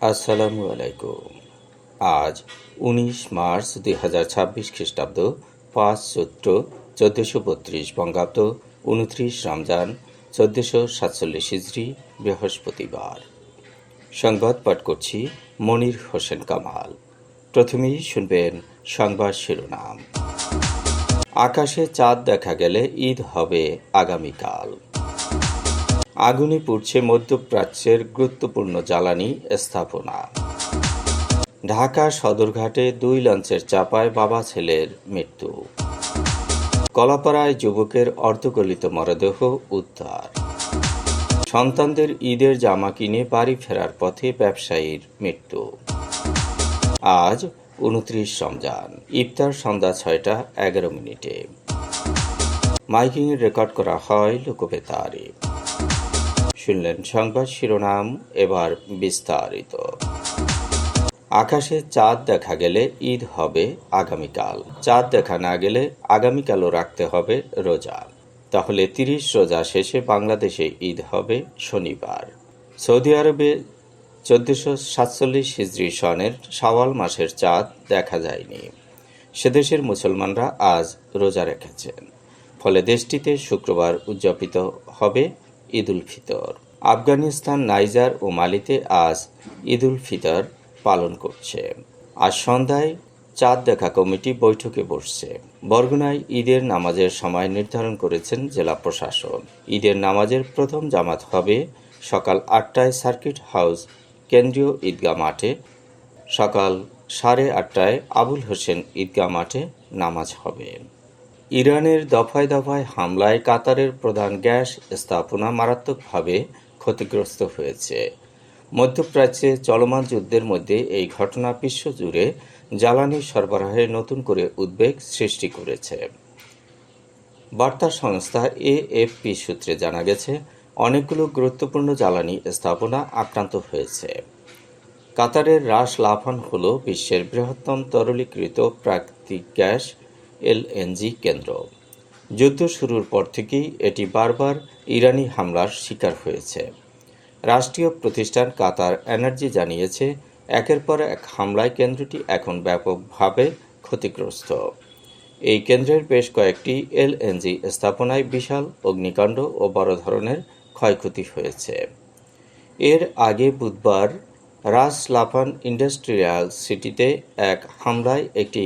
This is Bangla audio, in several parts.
আসসালামু আলাইকুম। আজ ১৯ মার্চ ২০২৬ খ্রিস্টাব্দ, ৫ চৈত্র ১৪৩২ বঙ্গাব্দ, ২৯ রমজান ১৪৪৭ হিজরি, বৃহস্পতিবার। সংবাদ পাঠ করছি মনির হোসেন কামাল। প্রথমেই শুনবেন সংবাদ শিরোনাম। আকাশে চাঁদ দেখা গেলে ঈদ হবে আগামীকাল। আগুনে পুড়ছে মধ্যপ্রাচ্যের গুরুত্বপূর্ণ জ্বালানি স্থাপনা। ঢাকা সদরঘাটে ২ লঞ্চের চাপায় বাবা ছেলের মৃত্যু। কলাপাড়ায় যুবকের অর্ধগলিত মরদেহ উদ্ধার। সন্তানদের ঈদের জামা কিনে বাড়ি ফেরার পথে ব্যবসায়ীর মৃত্যু। আজ ২৯ রমজান, ইফতার সন্ধ্যা ৬টা ১১ মিনিটে। মাইকিংয়ে রেকর্ড করা হয় লোকবেতারে। শুনলেন সংবাদ শিরোনাম, এবার বিস্তারিত। আকাশে চাঁদ দেখা গেলে ঈদ হবে আগামীকাল। চাঁদ দেখা না গেলে আগামীকালও রাখতে হবে রোজা। তাহলে ৩০ রোজা শেষে বাংলাদেশে ঈদ হবে শনিবার। সৌদি আরবে ১৪৪৭ হিজরি সনের শাওয়াল মাসের চাঁদ দেখা যায়নি। সেদেশের মুসলমানরা আজ রোজা রেখেছেন। ফলে দেশটিতে শুক্রবার উদযাপিত হবে ঈদুল ফিতর। আফগানিস্তান, নাইজার ও মালিতে আজ ঈদুল ফিতর পালন করছে। আজ সন্ধ্যায় চাঁদ দেখা কমিটি বৈঠকে বসছে। বরগুনায় ঈদের নামাজের সময় নির্ধারণ করেছেন জেলা প্রশাসন। ঈদের নামাজের প্রথম জামাত হবে সকাল ৮টায় সার্কিট হাউস কেন্দ্রীয় ঈদগাহ মাঠে। সকাল ৮:৩০ আবুল হোসেন ঈদগাহ মাঠে নামাজ হবে। ইরানের দফায় দফায় হামলায় কাতারের প্রধান গ্যাস স্থাপনা মারাত্মকভাবে ক্ষতিগ্রস্ত হয়েছে। মধ্যপ্রাচ্যে চলমান যুদ্ধের মধ্যে এই ঘটনা বিশ্বজুড়ে জ্বালানি সরবরাহে নতুন করে উদ্বেগ সৃষ্টি করেছে। বার্তা সংস্থা এএফপি সূত্রে জানা গেছে, অনেকগুলো গুরুত্বপূর্ণ জ্বালানি স্থাপনা আক্রান্ত হয়েছে। কাতারের রাস লাফান হল বিশ্বের বৃহত্তম তরলীকৃত প্রাকৃতিক গ্যাস এলএনজি কেন্দ্র। যুদ্ধ শুরুর পর থেকেই এটি বারবার ইরানি হামলার শিকার হয়েছে। রাষ্ট্রীয় প্রতিষ্ঠান কাতার এনার্জি জানিয়েছে, একের পর এক হামলায় কেন্দ্রটি এখন ব্যাপকভাবে ক্ষতিগ্রস্ত। এই কেন্দ্রের বেশ কয়েকটি এলএনজি স্থাপনায় বিশাল অগ্নিকাণ্ড ও বড় ধরনের ক্ষয়ক্ষতি হয়েছে। এর আগে বুধবার রাস লাফান ইন্ডাস্ট্রিয়াল সিটিতে এক হামলায় একটি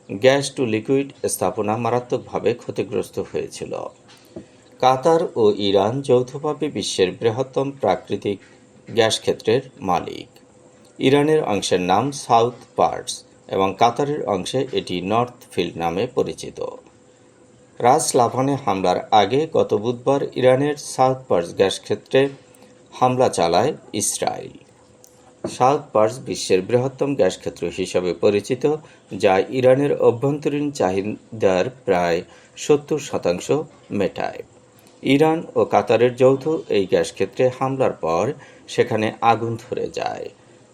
গ্যাস টু লিকুইড স্থাপনা মারাত্মকভাবে ক্ষতিগ্রস্ত হয়েছিল। কাতার ও ইরান যৌথভাবে বিশ্বের বৃহত্তম প্রাকৃতিক গ্যাস ক্ষেত্রের মালিক। ইরানের অংশের নাম সাউথ পার্টস এবং কাতারের অংশে এটি নর্থ ফিল্ড নামে পরিচিত। রাস লাফানে হামলার আগে গত বুধবার ইরানের সাউথ পার্টস গ্যাস ক্ষেত্রে হামলা চালায় ইসরায়েল। সাউথ পার্টস বিশ্বের বৃহত্তম গ্যাস ক্ষেত্র হিসাবে পরিচিত, যা ইরানের অভ্যন্তরীণ চাহিদার প্রায় ৭০% মেটায়। ইরান ও কাতারের যৌথ এই গ্যাস ক্ষেত্রে হামলার পর সেখানে আগুন ধরে যায়।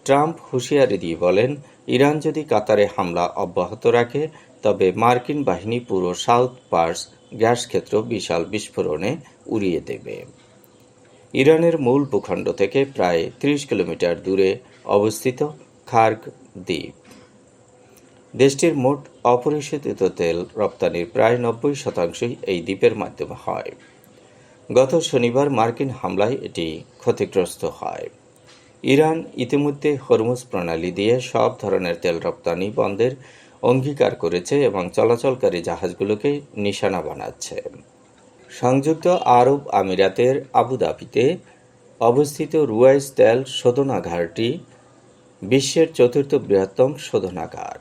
ট্রাম্প হুঁশিয়ারি দিয়ে বলেন, ইরান যদি কাতারে হামলা অব্যাহত রাখে তবে মার্কিন বাহিনী পুরো সাউথ পার্টস গ্যাস ক্ষেত্র বিশাল বিস্ফোরণে উড়িয়ে দেবে। ইরানের মূল ভূখণ্ড থেকে প্রায় ৩০ কিলোমিটার দূরে অবস্থিত খার্গ দ্বীপ। দেশটির মোট অপরিশোধিত তেল রপ্তানির প্রায় ৯০% এই দ্বীপের মাধ্যমে হয়। গত শনিবার মার্কিন হামলায় এটি ক্ষতিগ্রস্ত হয়। ইরান ইতিমধ্যে হরমুজ প্রণালী দিয়ে সব ধরনের তেল রপ্তানি বন্ধের অঙ্গীকার করেছে এবং চলাচলকারী জাহাজগুলোকে নিশানা বানাচ্ছে। সংযুক্ত আরব আমিরাতের আবুধাবিতে অবস্থিত রুয়াইস তেল শোধনাগারটি বিশ্বের চতুর্থ বৃহত্তম শোধনাগার।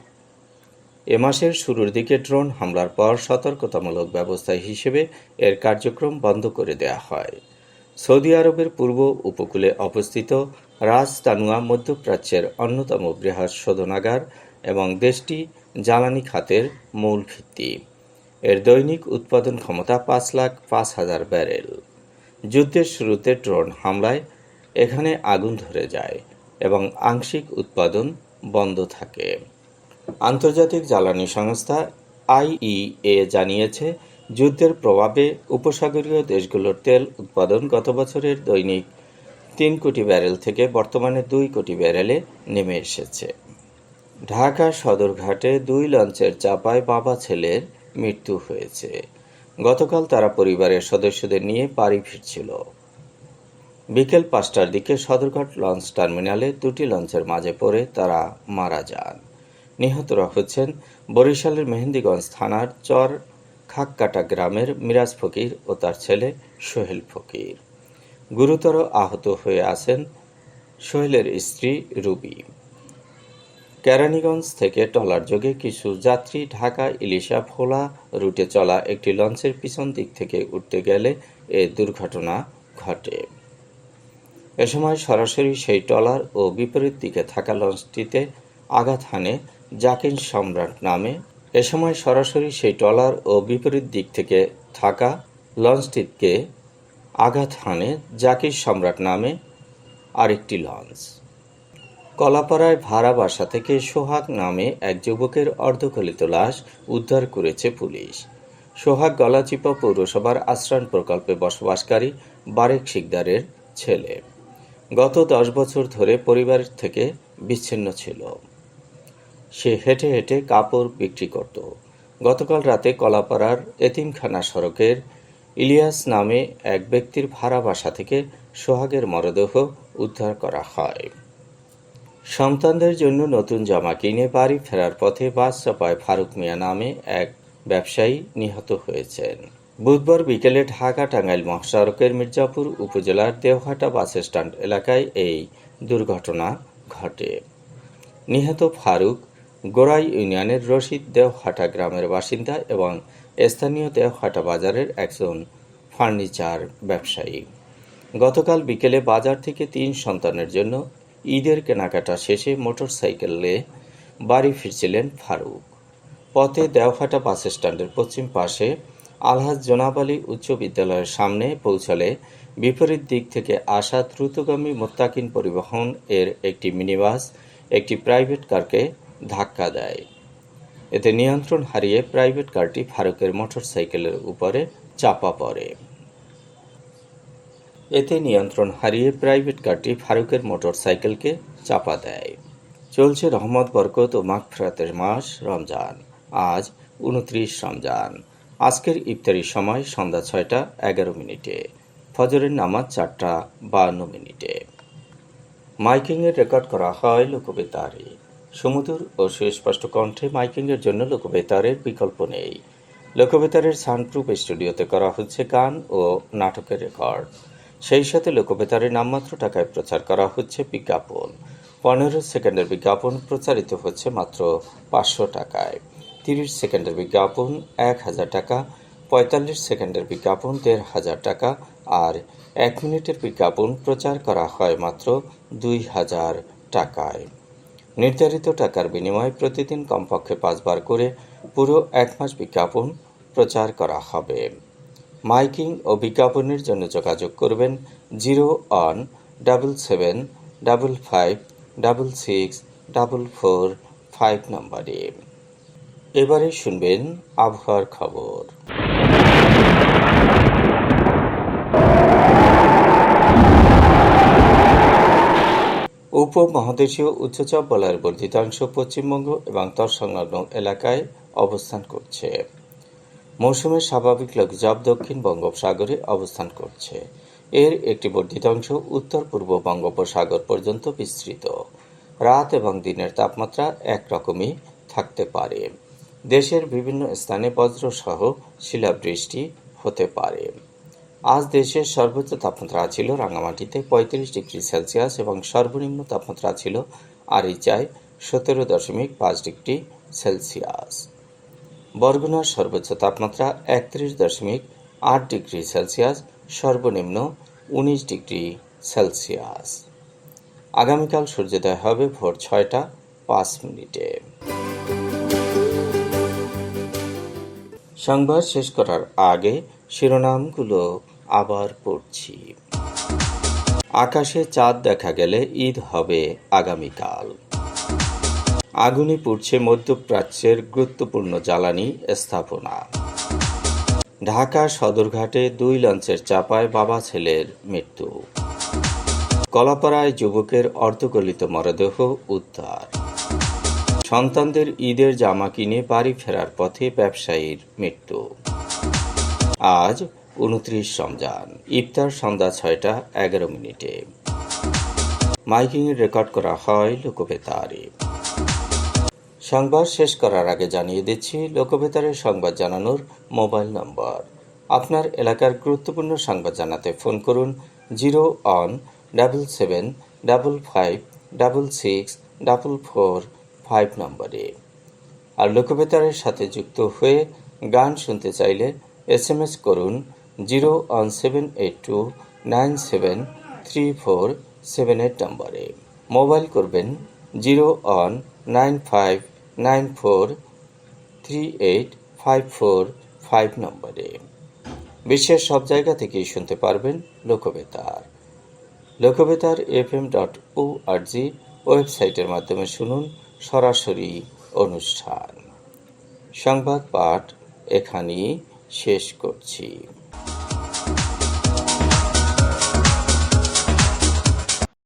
এ মাসের শুরুর দিকে ড্রোন হামলার পর সতর্কতামূলক ব্যবস্থা হিসেবে এর কার্যক্রম বন্ধ করে দেওয়া হয়। সৌদি আরবের পূর্ব উপকূলে অবস্থিত রাস তানুয়া মধ্যপ্রাচ্যের অন্যতম বৃহৎ শোধনাগার এবং দেশটি জ্বালানি খাতের মূল ভিত্তি। এর দৈনিক উৎপাদন ক্ষমতা ৫,০৫,০০০ ব্যারেল। যুদ্ধের শুরুতে ড্রোন হামলায় এখানে আগুন ধরে যায় এবং আংশিক উৎপাদন বন্ধ থাকে। আন্তর্জাতিক জ্বালানি সংস্থা আইইএ জানিয়েছে, যুদ্ধের প্রভাবে উপসাগরীয় দেশগুলোর তেল উৎপাদন গত বছরের দৈনিক 3 কোটি ব্যারেল থেকে বর্তমানে 2 কোটি ব্যারেলে নেমে এসেছে। ঢাকা সদরঘাটে 2 লঞ্চের চাপায় বাবা ছেলের মৃত্যু হয়েছে। গতকাল তারা পরিবারের সদস্যদের নিয়ে বাড়ি ফিরছিল। বিকেল 5টার দিকে সদরঘাট লঞ্চ টার্মিনালে 2টি লঞ্চের মাঝে পড়ে তারা মারা যান। নিহতরা হচ্ছেন বরিশালের মেহেন্দিগঞ্জ থানার চর খাককাটা গ্রামের মিরাজ ফকির ও তার ছেলে সোহেল ফকির। গুরুতর আহত হয়ে আছেন সোহেলের স্ত্রী রুবি। কেরানীগঞ্জ থেকে ট্রলার যোগে কিছু যাত্রী ঢাকা ইলিশা ভোলা রুটে চলা একটি লঞ্চের পিছন দিক থেকে উঠতে গেলে এ দুর্ঘটনা ঘটে। এ সময় সরাসরি সেই ট্রলার ও বিপরীত দিকে থাকা লঞ্চটিতে আঘাত হানে জাকির সম্রাট নামে বিপরীত দিক থেকে থাকা লঞ্চটিকে আঘাত হানে জাকির সম্রাট নামে আরেকটি লঞ্চ। কলাপাড়ায় ভাড়া বাসা থেকে সোহাগ নামে এক যুবকের অর্ধগলিত লাশ উদ্ধার করেছে পুলিশ। সোহাগ গলাচিপা পৌরসভার আশ্রয়ণ প্রকল্পে বসবাসকারী বারেক শিকদারের ছেলে। গত 10 বছর ধরে পরিবারের থেকে বিচ্ছিন্ন ছিল। সে হেঁটে হেঁটে কাপড় বিক্রি করত। গতকাল রাতে কলাপাড়ার এতিমখানা সড়কের ইলিয়াস নামে এক ব্যক্তির ভাড়া বাসা থেকে সোহাগের মরদেহ উদ্ধার করা হয়। সন্তানদের জন্য নতুন জামা কিনে বাড়ি ফেরার পথে বাস চাপায় ফারুক মিয়া নামে এক ব্যবসায়ী নিহত হয়েছেন। বুধবার বিকেলে ঢাকা টাঙ্গাইল মহাসড়কের মির্জাপুর উপজেলার দেওঘাটা বাস স্ট্যান্ড এলাকায় এই দুর্ঘটনা ঘটে। নিহত ফারুক গোড়াই ইউনিয়নের রশিদ দেওঘাটা গ্রামের বাসিন্দা এবং স্থানীয় দেওঘাটা বাজারের একজন ফার্নিচার ব্যবসায়ী। গতকাল বিকেলে বাজার থেকে 3 সন্তানের জন্য ঈদের কেনাকাটা শেষে মোটরসাইকেলে বাড়ি ফিরছিলেন ফারুক। পথে দেওঘাটা বাস স্ট্যান্ডের পশ্চিম পাশে আলহাজ জোনাব আলী উচ্চ বিদ্যালয়ের সামনে পৌঁছালে বিপরীত দিক থেকে আসা দ্রুতগামী মোত্তাকিন পরিবহন এর একটি মিনিবাস একটি প্রাইভেট কারকে ধাক্কা দেয়। এতে নিয়ন্ত্রণ হারিয়ে প্রাইভেট কারটি ফারুকের মোটরসাইকেলের উপরে চাপা পড়ে। ফারুকের মোটরসাইকেলকে চাপা দেয়। চলছে রহমত বরকত ও মাগফিরাতের মাস রমজান। আজ 29 রমজান। আজকের ইফতারির সময় সন্ধ্যা 6:11। ফজরের নামাজ 4:52। মাইকিংয়ের রেকর্ড করা হয় লোকবেতারে। সুমধুর ও সুস্পষ্ট কণ্ঠে মাইকিংয়ের জন্য লোকবেতারের বিকল্প নেই। লোকবেতারের সাউন্ডপ্রুফ স্টুডিওতে করা হচ্ছে গান ও নাটকের রেকর্ড। সেই সাথে লোকবেতারের নামমাত্র টাকায় প্রচার করা হচ্ছে বিজ্ঞাপন। 15 সেকেন্ডের বিজ্ঞাপন প্রচারিত হচ্ছে মাত্র 500 টাকায়। 30 সেকেন্ডের বিজ্ঞাপন 1000 টাকা, 45 সেকেন্ডের বিজ্ঞাপন 1500 টাকা আর 1 মিনিটের বিজ্ঞাপন প্রচার করা হয় মাত্র 2000 টাকায়। নির্ধারিত টাকার বিনিময়ে প্রতিদিন কমপক্ষে 5 বার করে পুরো 1 মাস বিজ্ঞাপন প্রচার করা হবে। মাইকিং ও বিজ্ঞাপনের জন্য যোগাযোগ করবেন 01-755-666-445 নম্বরে। এবারে শুনবেন আবহাওয়ার খবর। উপমহাদেশীয় উচ্চচাপ বলয়ের বর্ধিত অংশ পশ্চিমবঙ্গ এবং তৎসংলগ্ন এলাকায় অবস্থান করছে। মৌসুমের স্বাভাবিক লঘুচাপ দক্ষিণ বঙ্গোপসাগরে অবস্থান করছে। এর একটি বর্ধিত অংশ উত্তর পূর্ব বঙ্গোপসাগর পর্যন্ত বিস্তৃত। রাত এবং দিনের তাপমাত্রা একরকমই থাকতে পারে। দেশের বিভিন্ন স্থানে বজ্রসহ শিলাবৃষ্টি হতে পারে। আজ দেশের সর্বোচ্চ তাপমাত্রা ছিল রাঙামাটিতে 35°C এবং সর্বনিম্ন তাপমাত্রা ছিল আরিচায় 17.5°C। বরগুনার সর্বোচ্চ তাপমাত্রা 31.8°C, সর্বনিম্ন 19°C। আগামীকাল সূর্যোদয় হবে ভোর 6:05। সংবাদ শেষ করার আগে শিরোনামগুলো আবার পড়ছি। আকাশে চাঁদ দেখা গেলে ঈদ হবে আগামীকাল। আগুনে পুড়ছে মধ্যপ্রাচ্যের গুরুত্বপূর্ণ জ্বালানি স্থাপনা। ঢাকা সদরঘাটে 2 লঞ্চের চাপায় বাবা ছেলের মৃত্যু। কলাপাড়ায় যুবকের অর্ধগলিত মরদেহ উদ্ধার। সন্তানদের ঈদের জামা কিনে বাড়ি ফেরার পথে ব্যবসায়ীর মৃত্যু। আজ 29 রমজান, ইফতার সন্ধ্যা 6:11। মাইকিং রেকর্ড করা হয় লোকবেতারে। সংবাদ শেষ করার আগে জানিয়ে দিচ্ছি লোকবেতারের সংবাদ জানানোর মোবাইল নম্বর। আপনার এলাকার গুরুত্বপূর্ণ সংবাদ জানাতে ফোন করুন 0-1-755-666-445 নম্বরে। আর লোকবেতারের সাথে যুক্ত হয়ে গান শুনতে চাইলে SMS করুন 01782973478 নম্বরে। মোবাইল করবেন 01959438545 নম্বরে। বিশ্বের সব জায়গা থেকেই শুনতে পারবেন লোকবেতার। লোকবেতার FM.org ওয়েবসাইটের মাধ্যমে শুনুন সরাসরি অনুষ্ঠান। সংবাদ পাঠ এখানেই শেষ করছি।